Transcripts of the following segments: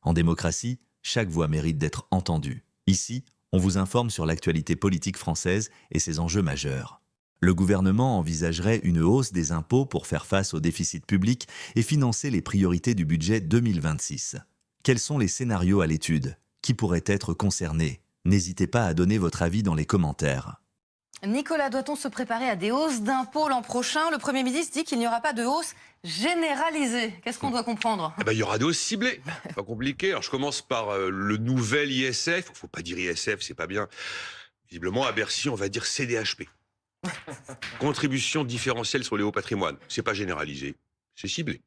En démocratie, chaque voix mérite d'être entendue. Ici, on vous informe sur l'actualité politique française et ses enjeux majeurs. Le gouvernement envisagerait une hausse des impôts pour faire face au déficit public et financer les priorités du budget 2026. Quels sont les scénarios à l'étude? Qui pourraient être concernés? N'hésitez pas à donner votre avis dans les commentaires. Nicolas, doit-on se préparer à des hausses d'impôts l'an prochain? Le Premier ministre dit qu'il n'y aura pas de hausse généralisée. Qu'est-ce qu'on doit comprendre? Il y aura des hausses ciblées. Pas compliqué. Alors je commence par le nouvel ISF. Faut pas dire ISF, c'est pas bien. Visiblement, à Bercy, on va dire CDHP. Contribution différentielle sur les hauts patrimoines. C'est pas généralisé, c'est ciblé.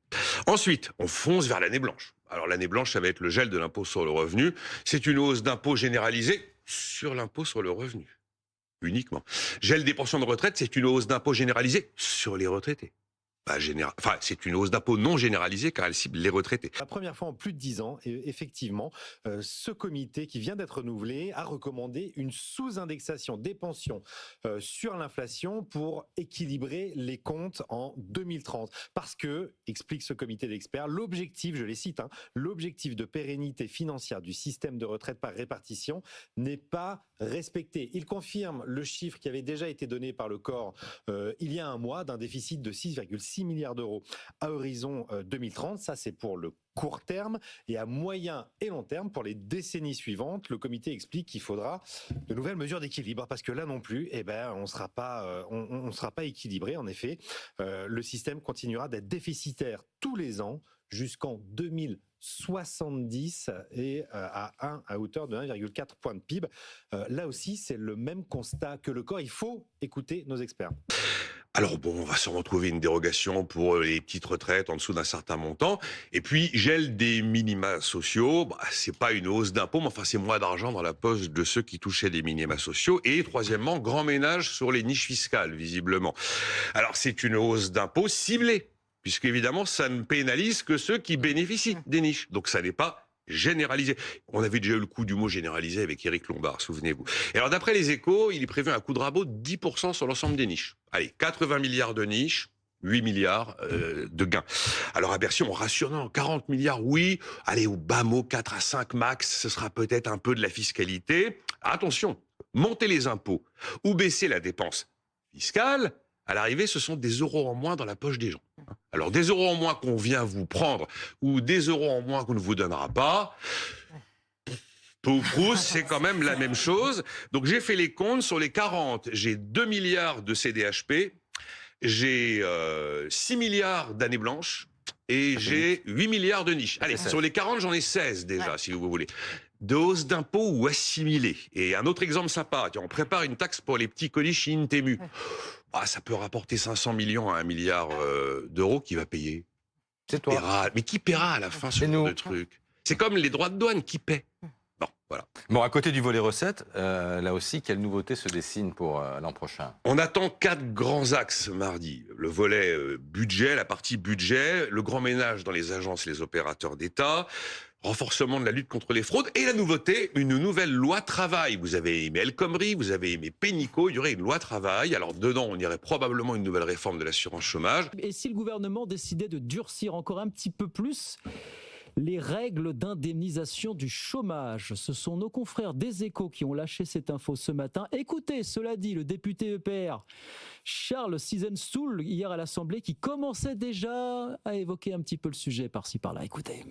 Ensuite, on fonce vers l'année blanche. Alors l'année blanche, ça va être le gel de l'impôt sur le revenu. C'est une hausse d'impôt généralisée sur l'impôt sur le revenu. Uniquement. Gel des pensions de retraite, c'est une hausse d'impôt généralisée sur les retraités. C'est une hausse d'impôt non généralisée car elle cible les retraités. La première fois en plus de 10 ans, et effectivement, ce comité qui vient d'être renouvelé a recommandé une sous-indexation des pensions sur l'inflation pour équilibrer les comptes en 2030. Parce que, explique ce comité d'experts, l'objectif, je les cite, l'objectif de pérennité financière du système de retraite par répartition n'est pas respecté. Il confirme le chiffre qui avait déjà été donné par le corps il y a un mois d'un déficit de 6,6 milliards d'euros à horizon 2030. Ça, c'est pour le court terme, et à moyen et long terme, pour les décennies suivantes, le comité explique qu'il faudra de nouvelles mesures d'équilibre, parce que là non plus, on sera pas équilibré. En effet, le système continuera d'être déficitaire tous les ans jusqu'en 2070 et à hauteur de 1,4 point de PIB. Là aussi, c'est le même constat que le corps. Il faut écouter nos experts. Alors on va se retrouver une dérogation pour les petites retraites en dessous d'un certain montant. Et puis, gel des minima sociaux. C'est pas une hausse d'impôt, mais enfin, c'est moins d'argent dans la poche de ceux qui touchaient des minima sociaux. Et troisièmement, grand ménage sur les niches fiscales, visiblement. Alors, c'est une hausse d'impôt ciblée, puisque évidemment, ça ne pénalise que ceux qui bénéficient des niches. Donc, ça n'est pas généralisé. On avait déjà eu le coup du mot généralisé avec Éric Lombard, souvenez-vous. Et alors, d'après les Échos, il est prévu un coup de rabot de 10% sur l'ensemble des niches. Allez, 80 milliards de niches, 8 milliards de gains. Alors à Bercy, on rassure, non, 40 milliards, oui. Allez, au bas mot, 4 à 5 max, ce sera peut-être un peu de la fiscalité. Attention, monter les impôts ou baisser la dépense fiscale, à l'arrivée, ce sont des euros en moins dans la poche des gens. Alors, des euros en moins qu'on vient vous prendre ou des euros en moins qu'on ne vous donnera pas, c'est quand même la même chose. Donc, j'ai fait les comptes. Sur les 40, j'ai 2 milliards de CDHP, j'ai 6 milliards d'années blanches et j'ai 8 milliards de niches. Allez, sur les 40, j'en ai 16 déjà, si vous voulez. De hausse d'impôts ou assimilés. Et un autre exemple sympa, tiens, on prépare une taxe pour les petits colis chez Intemu. Ça peut rapporter 500 millions à 1 milliard d'euros. Qui va payer? C'est toi. Mais qui paiera à la fin ce genre de truc? C'est comme les droits de douane, qui paient? Bon, voilà. Bon, à côté du volet recettes, là aussi, quelle nouveauté se dessine pour l'an prochain? On attend 4 grands axes mardi. Le volet budget, la partie budget, le grand ménage dans les agences et les opérateurs d'État, renforcement de la lutte contre les fraudes et la nouveauté, une nouvelle loi travail. Vous avez aimé El Khomri, vous avez aimé Pénicaud, il y aurait une loi travail. Alors dedans, on irait probablement une nouvelle réforme de l'assurance chômage. Et si le gouvernement décidait de durcir encore un petit peu plus les règles d'indemnisation du chômage? Ce sont nos confrères des Échos qui ont lâché cette info ce matin. Écoutez, cela dit, le député EPR Charles Cisenstool, hier à l'Assemblée, qui commençait déjà à évoquer un petit peu le sujet par-ci par-là. Écoutez.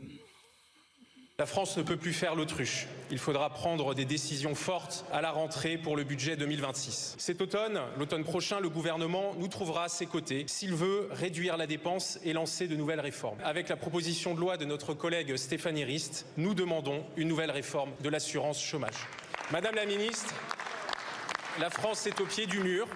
La France ne peut plus faire l'autruche. Il faudra prendre des décisions fortes à la rentrée pour le budget 2026. Cet automne, l'automne prochain, le gouvernement nous trouvera à ses côtés s'il veut réduire la dépense et lancer de nouvelles réformes. Avec la proposition de loi de notre collègue Stéphanie Rist, nous demandons une nouvelle réforme de l'assurance chômage. Madame la ministre, la France est au pied du mur.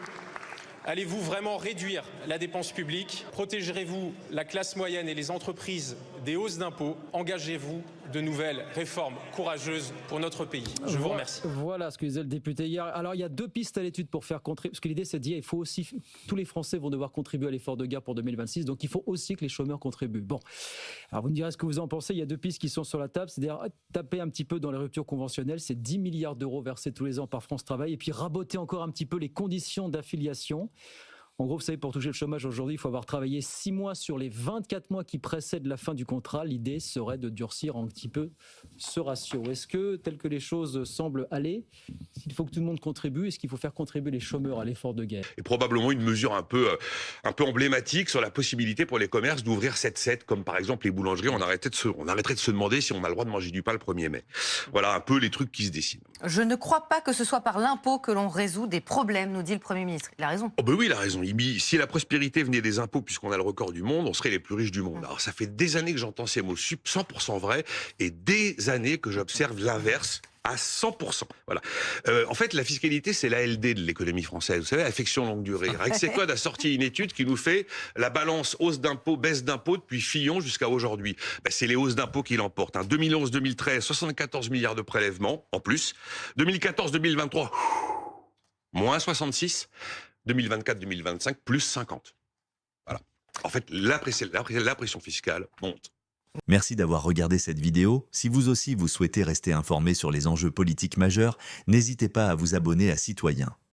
Allez-vous vraiment réduire la dépense publique? Protégerez-vous la classe moyenne et les entreprises des hausses d'impôts? Engagez-vous de nouvelles réformes courageuses pour notre pays. Je vous remercie. Voilà ce que disait le député hier. Alors, il y a 2 pistes à l'étude pour faire contribuer. Parce que l'idée, c'est de dire il faut aussi. Tous les Français vont devoir contribuer à l'effort de guerre pour 2026. Donc, il faut aussi que les chômeurs contribuent. Bon. Alors, vous me direz ce que vous en pensez. Il y a 2 pistes qui sont sur la table. C'est-à-dire taper un petit peu dans les ruptures conventionnelles. C'est 10 milliards d'euros versés tous les ans par France Travail. Et puis, raboter encore un petit peu les conditions d'affiliation. En gros, vous savez, pour toucher le chômage aujourd'hui, il faut avoir travaillé 6 mois sur les 24 mois qui précèdent la fin du contrat. L'idée serait de durcir un petit peu ce ratio. Est-ce que, tel que les choses semblent aller, il faut que tout le monde contribue, est-ce qu'il faut faire contribuer les chômeurs à l'effort de guerre? Et probablement une mesure un peu emblématique sur la possibilité pour les commerces d'ouvrir 7-7, comme par exemple les boulangeries. On arrêterait de se demander si on a le droit de manger du pain le 1er mai. Voilà un peu les trucs qui se dessinent. Je ne crois pas que ce soit par l'impôt que l'on résout des problèmes, nous dit le Premier ministre. Il a raison. Oh ben oui, il a raison. Si la prospérité venait des impôts, puisqu'on a le record du monde, on serait les plus riches du monde. Alors ça fait des années que j'entends ces mots 100% vrais, et des années que j'observe l'inverse à 100%. Voilà. En fait, la fiscalité, c'est l'ALD de l'économie française. Vous savez, affection longue durée. Rexecode a sorti une étude qui nous fait la balance hausse d'impôts, baisse d'impôts depuis Fillon jusqu'à aujourd'hui. Ben, c'est les hausses d'impôts qui l'emportent. 2011-2013, 74 milliards de prélèvements en plus. 2014-2023, moins 66. 2024-2025, plus 50. Voilà. En fait, la pression fiscale monte. Merci d'avoir regardé cette vidéo. Si vous aussi vous souhaitez rester informé sur les enjeux politiques majeurs, n'hésitez pas à vous abonner à Citoyen.